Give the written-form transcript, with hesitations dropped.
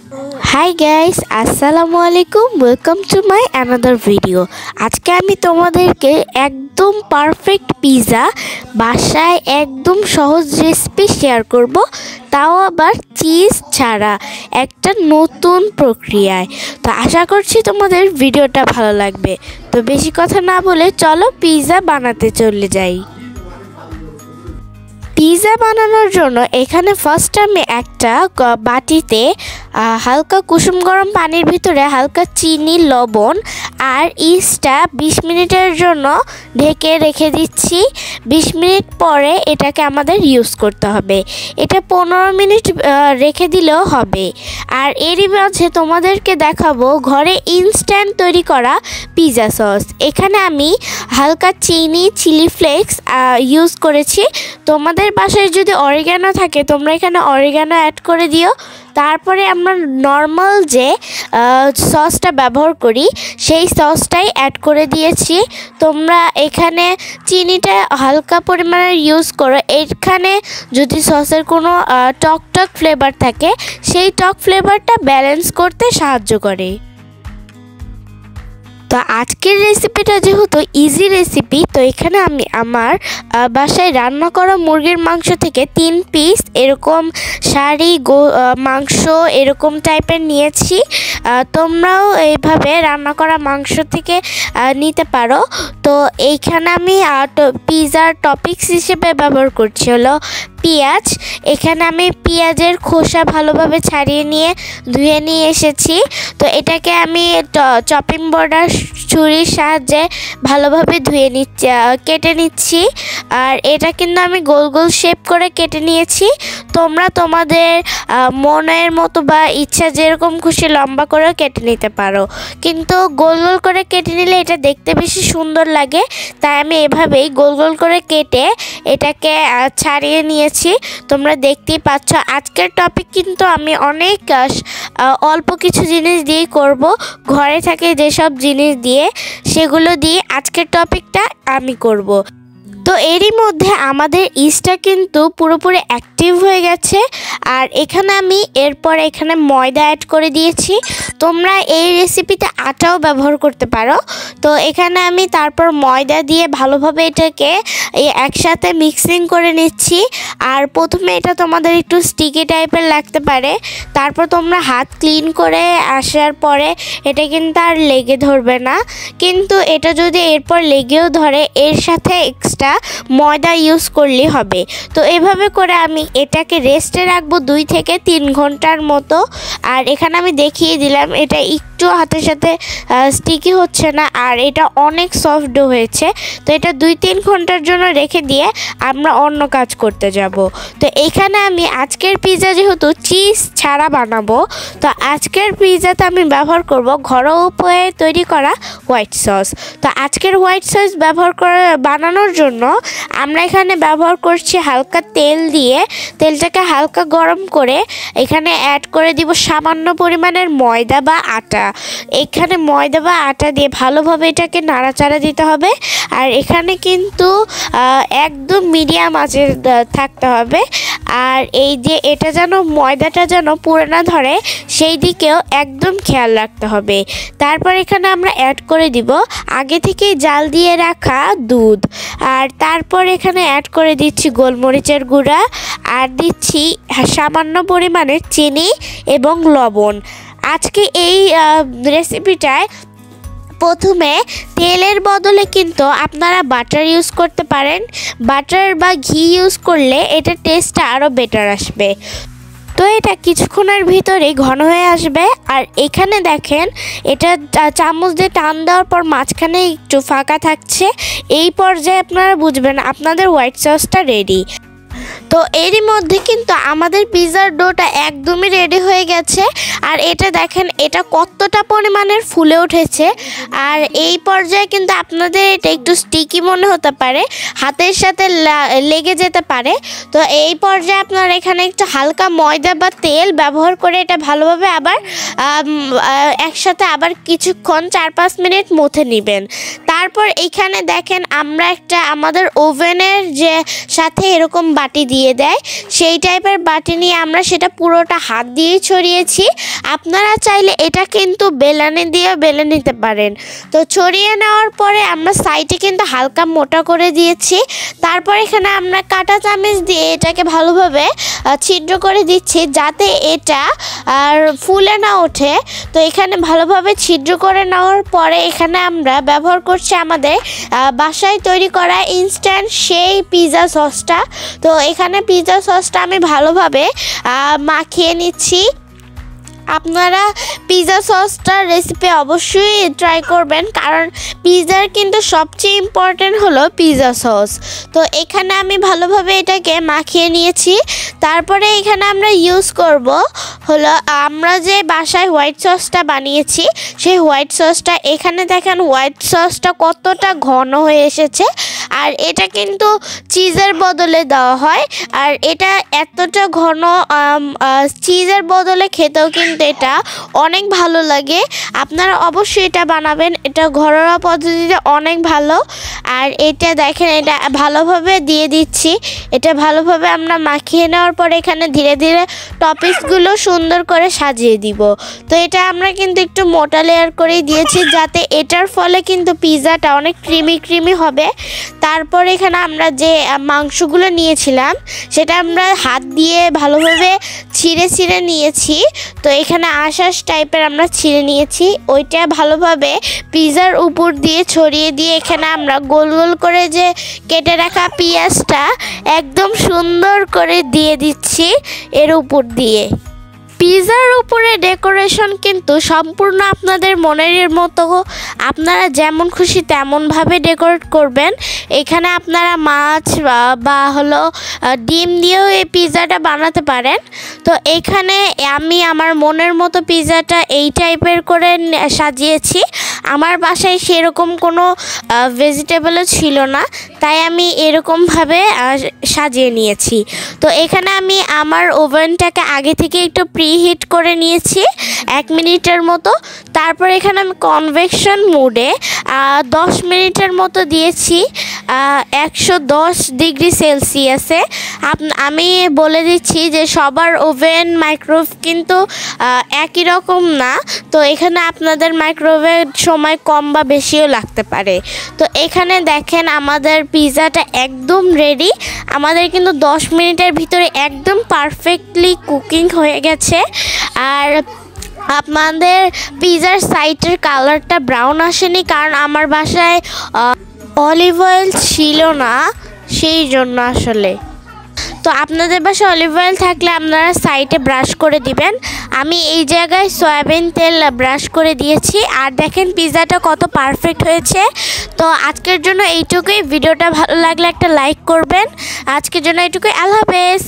Hi guys, আসসালামু আলাইকুম। Welcome to my another video. আজকে আমি তোমাদেরকে একদম পারফেক্ট পিৎজা বাসায় একদম সহজ রেসিপি শেয়ার করব, তাও আবার চিজ ছাড়া, একটা নতুন প্রক্রিয়ায়। তো আশা করছি তোমাদের ভিডিওটা ভালো লাগবে। তো বেশি কথা না বলে চলো পিৎজা বানাতে চলে যাই। পিৎজা বানানোর জন্য এখানে ফার্স্ট আমি একটা বাটিতে হালকা কুসুম গরম পানির ভিতরে হালকা চিনি, লবণ আর ইস্টটা 20 মিনিটের জন্য ঢেকে রেখে দিচ্ছি। 20 মিনিট পরে এটাকে আমাদের ইউজ করতে হবে। এটা 15 মিনিট রেখে দিলেও হবে। আর এরই মাঝে তোমাদেরকে দেখাবো ঘরে ইনস্ট্যান্ট তৈরি করা পিৎজা সস। এখানে আমি হালকা চিনি, চিলি ফ্লেক্স ইউজ করেছি। তোমাদের বাসায় যদি অরিগ্যানো থাকে তোমরা এখানে অরিগ্যানো অ্যাড করে দিও। তারপরে আমরা নর্মাল যে সসটা ব্যবহার করি সেই সসটাই অ্যাড করে দিয়েছি। তোমরা এখানে চিনিটা হালকা পরিমাণে ইউজ করো। এখানে যদি সসের কোনো টক ফ্লেভার থাকে সেই টক ফ্লেভারটা ব্যালেন্স করতে সাহায্য করে। তো আজকের রেসিপিটা যেহেতু ইজি রেসিপি, তো এখানে আমি আমার বাসায় রান্না করা মুরগির মাংস থেকে 3 পিস এরকম মাংস এরকম টাইপের নিয়েছি। তোমরাও এইভাবে রান্না করা মাংস থেকে নিতে পারো। তো এইখানে আমি পিৎজার টপিংস হিসেবে ব্যবহার করছি হলো পেঁয়াজ। এখানে আমি পেঁয়াজের খোসা ভালোভাবে ছাড়িয়ে নিয়ে ধুয়ে নিয়ে এসেছি। তো এটাকে আমি চপিং বোর্ডার ছুরির সাহায্যে ভালোভাবে কেটে নিচ্ছি। আর এটা কিন্তু আমি গোল গোল শেপ করে কেটে নিয়েছি। তোমরা তোমাদের মনের মতো বা ইচ্ছা যেরকম খুশি লম্বা করেও কেটে নিতে পারো, কিন্তু গোল গোল করে কেটে নিলে এটা দেখতে বেশি সুন্দর লাগে। তাই আমি এভাবেই গোল গোল করে কেটে এটাকে ছাড়িয়ে নিয়েছি। তোমরা দেখতেই পাচ্ছ আজকের টপিক কিন্তু আমি অনেক অল্প কিছু জিনিস দিয়েই করব। ঘরে থাকে যেসব জিনিস দিয়ে সেগুলো দিয়ে আজকের টপিকটা আমি করব। তো এরই মধ্যে আমাদের ইস্টটা কিন্তু পুরোপুরি অ্যাক্টিভ হয়ে গেছে। আর এখানে আমি এখানে ময়দা অ্যাড করে দিয়েছি। তোমরা এই রেসিপিতে আটাও ব্যবহার করতে পারো। তো এখানে আমি তারপর ময়দা দিয়ে ভালোভাবে এটাকে একসাথে মিক্সিং করে নিচ্ছি। আর প্রথমে এটা তোমাদের একটু স্টিকি টাইপের লাগতে পারে, তারপর তোমরা হাত ক্লিন করে আসার পরে এটা কিন্তু আর লেগে ধরবে না। কিন্তু এটা যদি এরপর লেগেও ধরে এর সাথে এক্সট্রা ময়দা ইউজ করলেই হবে। তো এভাবে করে আমি এটাকে রেস্টে রাখবো 2 থেকে 3 ঘন্টার মতো। আর এখানে আমি দেখিয়ে দিলাম এটা একটু হাতের সাথে স্টিকি হচ্ছে না, আর এটা অনেক সফট হয়েছে। তো এটা 2-3 ঘন্টার জন্য রেখে দিয়ে আমরা অন্য কাজ করতে যাব। তো এখানে আমি আজকের পিৎজা যেহেতু চিজ ছাড়া বানাবো, তো আজকের পিৎজাতে আমি ব্যবহার করব ঘরোয়া উপায়ে তৈরি করা হোয়াইট সস। তো আজকের হোয়াইট সস বানানোর জন্য আমরা এখানে ব্যবহার করছি হালকা তেল দিয়ে। তেলটাকে হালকা গরম করে এখানে অ্যাড করে দিব সামান্য পরিমাণের ময়দা বা আটা। এখানে ময়দা বা আটা দিয়ে ভালোভাবে এটাকে নাড়াচাড়া দিতে হবে। আর এখানে কিন্তু একদম মিডিয়াম আঁচে থাকতে হবে। আর এই যে এটা যেন ময়দাটা যেন পুড়ে না ধরে সেই দিকেও একদম খেয়াল রাখতে হবে। তারপর এখানে আমরা অ্যাড করে দিব আগে থেকেই জাল দিয়ে রাখা দুধ। আর তারপর এখানে অ্যাড করে দিচ্ছি গোলমরিচের গুঁড়া, আর দিচ্ছি সামান্য পরিমাণে চিনি এবং লবণ। আজকে এই রেসিপিটায় প্রথমে তেলের বদলে কিন্তু আপনারা বাটার ইউজ করতে পারেন। বাটার বা ঘি ইউজ করলে এটা টেস্টটা আরও বেটার আসবে। তো এটা কিছুক্ষণের ভিতরেই ঘন হয়ে আসবে। আর এখানে দেখেন এটা চামচ দিয়ে টান দেওয়ার পর মাঝখানে একটু ফাঁকা থাকছে। এই পর্যায়ে আপনারা বুঝবেন আপনাদের হোয়াইট সসটা রেডি। তো এরই মধ্যে কিন্তু আমাদের পিৎজার ডোটা একদমই রেডি হয়ে গেছে। আর এটা দেখেন এটা কতটা পরিমাণের ফুলে উঠেছে। আর এই পর্যায়ে কিন্তু আপনাদের এটা একটু স্টিকি মনে হতে পারে, হাতের সাথে লেগে যেতে পারে। তো এই পর্যায়ে আপনারা এখানে একটু হালকা ময়দা বা তেল ব্যবহার করে এটা ভালোভাবে আবার একসাথে আবার কিছুক্ষণ 4-5 মিনিট মথে নেবেন। তারপর এখানে দেখেন আমরা একটা আমাদের ওভেনের যে সাথে এরকম বাটি দিয়ে দেয়, সেই টাইপের বাটি নিয়ে আমরা সেটা পুরোটা হাত দিয়ে ছড়িয়েছি। আপনারা চাইলে এটা কিন্তু বেলনে দিয়ে বেলে নিতে পারেন। তো ছড়িয়ে নেওয়ার পরে আমরা সাইডে কিন্তু হালকা মোটা করে দিয়েছি। তারপর এখানে আমরা কাঁটা চামচ দিয়ে এটাকে ভালোভাবে ছিদ্র করে দিচ্ছি যাতে এটা আর ফুলে না ওঠে। তো এখানে ভালোভাবে ছিদ্র করে নেওয়ার পরে এখানে আমরা ব্যবহার করছি আমাদের বাসায় তৈরি করা ইনস্ট্যান্ট সেই পিৎজা সসটা। তো এখানে পিৎজা সসটা আমি ভালোভাবে মাখিয়ে নিচ্ছি। আপনারা পিৎজা সসটার রেসিপি অবশ্যই ট্রাই করবেন, কারণ পিৎজার কিন্তু সবচেয়ে ইম্পর্টেন্ট হলো পিৎজা সস। তো এখানে আমি ভালোভাবে এটাকে মাখিয়ে নিয়েছি। তারপরে এখানে আমরা ইউজ করব হলো আমরা যে বাসায় হোয়াইট সসটা বানিয়েছি সেই হোয়াইট সসটা। এখানে দেখেন হোয়াইট সসটা কতটা ঘন হয়ে এসেছে, আর এটা কিন্তু চিজের বদলে দেওয়া হয়। আর এটা এতটা ঘন চিজের বদলে খেতেও কিন্তু এটা অনেক ভালো লাগে। আপনারা অবশ্যই এটা বানাবেন, এটা ঘরোয়া পদ্ধতিতে অনেক ভালো। আর এটা দেখেন এটা ভালোভাবে দিয়ে দিচ্ছি। এটা ভালোভাবে আমরা মাখিয়ে নেওয়ার পরে এখানে ধীরে ধীরে টপিংসগুলো সুন্দর করে সাজিয়ে দিব। তো এটা আমরা কিন্তু একটু মোটা লেয়ার করেই দিয়েছি যাতে এটার ফলে কিন্তু পিৎজাটা অনেক ক্রিমি হবে। তারপর এখানে আমরা যে মাংসগুলো নিয়েছিলাম সেটা আমরা হাত দিয়ে ভালোভাবে ছিঁড়ে নিয়েছি। তো এখানে আঁশ টাইপের আমরা ছিঁড়ে নিয়েছি, ওইটা ভালোভাবে পিৎজার উপর দিয়ে ছড়িয়ে দিয়ে এখানে আমরা গোল গোল করে যে কেটে রাখা পেঁয়াজটা একদম সুন্দর করে দিয়ে দিচ্ছি এর উপর দিয়ে। পিৎজার উপরে ডেকোরেশন কিন্তু সম্পূর্ণ আপনাদের মনের মতো, আপনারা যেমন খুশি তেমনভাবে ডেকোরেট করবেন। এখানে আপনারা মাছ বা হলো ডিম দিয়েও এই পিৎজাটা বানাতে পারেন। তো এখানে আমি আমার মনের মতো পিৎজাটা এই টাইপের করে সাজিয়েছি। আমার বাসায় সেরকম কোনো ভেজিটেবলও ছিল না, তাই আমি এরকমভাবে সাজিয়ে নিয়েছি। তো এখানে আমি আমার ওভেনটাকে আগে থেকে একটু প্রিহিট করে নিয়েছি 1 মিনিটের মতো। তারপর এখানে আমি কনভেকশন মোডে 10 মিনিটের মতো দিয়েছি 110 ডিগ্রি সেলসিয়াসে। আমি বলে দিচ্ছি যে সবার ওভেন মাইক্রোওয়েভ কিন্তু একই রকম না, তো এখানে আপনাদের মাইক্রোওয়েভ সময় কম বা বেশিও লাগতে পারে। তো এখানে দেখেন আমাদের পিৎজাটা একদম রেডি। আমাদের কিন্তু 10 মিনিটের ভিতরে একদম পারফেক্টলি কুকিং হয়ে গেছে। আর আপনাদের পিৎজার সাইডের কালারটা ব্রাউন আসেনি, কারণ আমার বাসায় অলিভ অয়েল ছিল না, সেই জন্য আসলে। তো আপনাদের বাসায় অলিভ অয়েল থাকলে আপনারা সাইডে ব্রাশ করে দিবেন। আমি এই জায়গায় সয়াবিন তেল ব্রাশ করে দিয়েছি। আর দেখেন পিৎজাটা কত পারফেক্ট হয়েছে। তো আজকের জন্য এইটুকুই। ভিডিওটা ভালো লাগলে একটা লাইক করবেন। আজকের জন্য এইটুকুই। আল্লাহ হাফেজ।